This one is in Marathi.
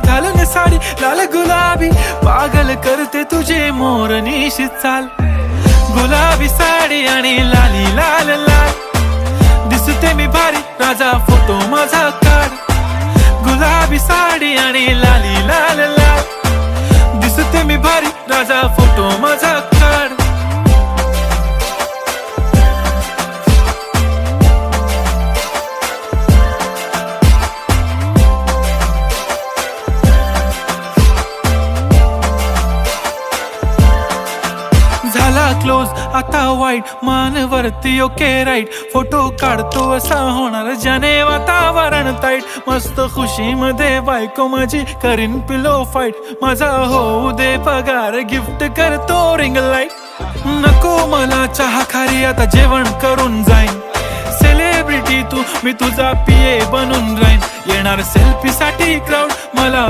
घालून साडी लाल गुलाबी पागल करते तुझे मोरनीशी चाल गुलाबी साडी आणि लाली लाल लाल दिसते मी भारी राजा फोटो माझा काढ गुलाबी साडी आणि लाली लाल लाल दिसते मी भारी राजा फोटो माझा काढ झाला क्लोज आता वाईट मानवरती ओके राईट फोटो काढतो असा होणार ज्याने वातावरण ताईट मस्त खुशी मध्ये बायको माझी करीन पिलो फाईट माझा होऊ दे पगार गिफ्ट करतो रिंग लाईट नको मला चहा खारी आता जेवण करून जाईन सेलिब्रिटी तू मी तुझा पिये बनून राहीन येणार सेल्फी साठी क्राऊड मला